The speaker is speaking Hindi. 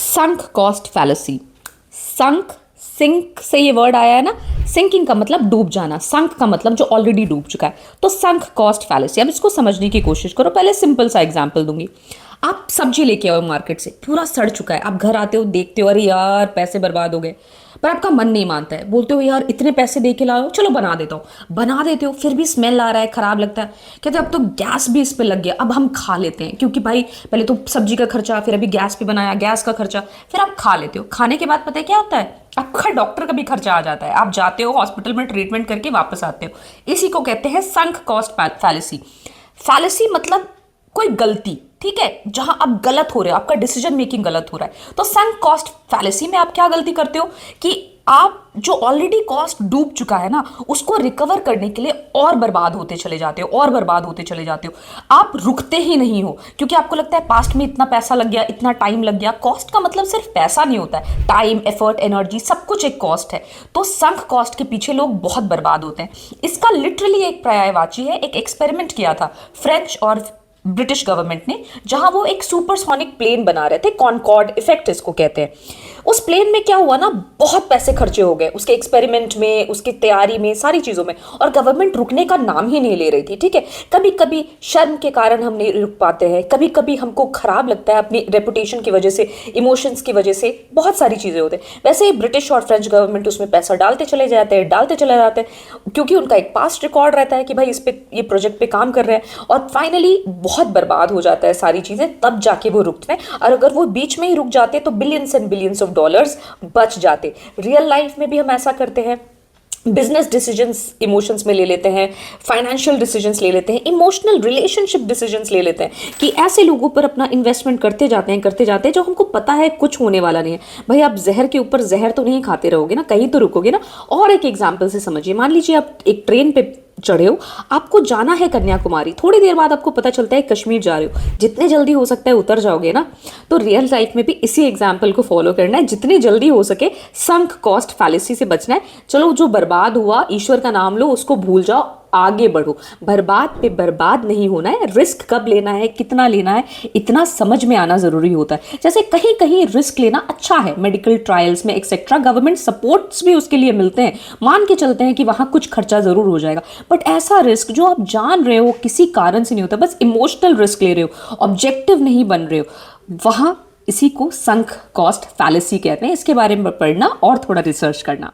संक कॉस्ट फैलेसी। संक, सिंक से ये वर्ड आया है ना। सिंकिंग का मतलब डूब जाना, संक का मतलब जो ऑलरेडी डूब चुका है। तो संक कॉस्ट फैलेसी, अब इसको समझने की कोशिश करो। पहले सिंपल सा एग्जांपल दूंगी। आप सब्जी लेके आओ मार्केट से, पूरा सड़ चुका है। आप घर आते हो, देखते हो अरे यार पैसे बर्बाद हो गए, पर आपका मन नहीं मानता है। बोलते हो यार इतने पैसे दे के लाओ, चलो बना देता हूँ। बना देते हो, फिर भी स्मेल आ रहा है, खराब लगता है। कहते हैं अब तो गैस भी इस पे लग गया, अब हम खा लेते हैं, क्योंकि भाई पहले तो सब्जी का खर्चा, फिर अभी गैस पे बनाया, गैस का खर्चा, फिर आप खा लेते हो। खाने के बाद पता है क्या होता है, आपका डॉक्टर का भी खर्चा आ जाता है। आप जाते हो हॉस्पिटल में, ट्रीटमेंट करके वापस आते हो। इसी को कहते हैं संक कॉस्ट फैलेसी। फैलेसी मतलब कोई गलती, ठीक है, जहां आप गलत हो रहे हो, आपका डिसीजन मेकिंग गलत हो रहा है। तो संक कॉस्ट फैलेसी में आप क्या गलती करते हो कि आप जो ऑलरेडी कॉस्ट डूब चुका है ना, उसको रिकवर करने के लिए और बर्बाद होते चले जाते हो, और बर्बाद होते चले जाते हो। आप रुकते ही नहीं हो, क्योंकि आपको लगता है पास्ट में इतना पैसा लग गया, इतना टाइम लग गया। कॉस्ट का मतलब सिर्फ पैसा नहीं होता है, टाइम, एफर्ट, एनर्जी, सब कुछ एक कॉस्ट है। तो संक कॉस्ट के पीछे लोग बहुत बर्बाद होते हैं। इसका लिटरली एक पर्यायवाची है। एक एक्सपेरिमेंट किया था फ्रेंच और ब्रिटिश गवर्नमेंट ने, जहां वो एक सुपरसोनिक प्लेन बना रहे थे, कॉनकॉर्ड इफेक्ट इसको कहते हैं। उस प्लेन में क्या हुआ ना, बहुत पैसे खर्चे हो गए उसके एक्सपेरिमेंट में, उसकी तैयारी में, सारी चीजों में, और गवर्नमेंट रुकने का नाम ही नहीं ले रही थी। ठीक है, कभी कभी शर्म के कारण हम नहीं रुक पाते हैं, कभी कभी हमको खराब लगता है अपनी रेपुटेशन की वजह से, इमोशंस की वजह से, बहुत सारी चीजें होते हैं। वैसे ही ब्रिटिश और फ्रेंच गवर्नमेंट उसमें पैसा डालते चले जाते हैं, डालते चले जाते हैं, क्योंकि उनका एक पास्ट रिकॉर्ड रहता है कि भाई इस पे, ये प्रोजेक्ट पे काम कर रहे हैं, और फाइनली बहुत बर्बाद हो जाता है सारी चीजें, तब जाके वो रुकते हैं। और अगर वो बीच में ही रुक जाते तो billions and billions of dollars बच जाते। रियल लाइफ में भी हम ऐसा करते हैं, बिजनेस डिसीजंस इमोशंस में ले लेते हैं, फाइनेंशियल डिसीजंस ले लेते हैं, इमोशनल रिलेशनशिप डिसीजंस ले लेते हैं, कि ऐसे लोगों पर अपना इन्वेस्टमेंट करते जाते हैं जो हमको पता है कुछ होने वाला नहीं है। भाई आप जहर के ऊपर जहर तो नहीं खाते रहोगे ना, कहीं तो रुकोगे ना। और एक एग्जाम्पल से समझिए, मान लीजिए आप एक ट्रेन पे चढ़े हो, आपको जाना है कन्याकुमारी, थोड़ी देर बाद आपको पता चलता है कश्मीर जा रहे हो, जितने जल्दी हो सकता है उतर जाओगे ना। तो रियल लाइफ में भी इसी एग्जाम्पल को फॉलो करना है, जितनी जल्दी हो सके संक कॉस्ट फैलेसी से बचना है। चलो जो बर्बाद हुआ, ईश्वर का नाम लो, उसको भूल जाओ, आगे बढ़ो। बर्बाद पे बर्बाद नहीं होना है। रिस्क कब लेना है, कितना लेना है, इतना समझ में आना जरूरी होता है। जैसे कहीं कहीं रिस्क लेना अच्छा है, मेडिकल ट्रायल्स में एक्सेट्रा, गवर्नमेंट सपोर्ट्स भी उसके लिए मिलते हैं, मान के चलते हैं कि वहां कुछ खर्चा जरूर हो जाएगा। बट ऐसा रिस्क जो आप जान रहे हो किसी कारण से नहीं होता, बस इमोशनल रिस्क ले रहे हो, ऑब्जेक्टिव नहीं बन रहे हो, वहां इसी को संक कॉस्ट फैलेसी कहते हैं। इसके बारे में पढ़ना और थोड़ा रिसर्च करना।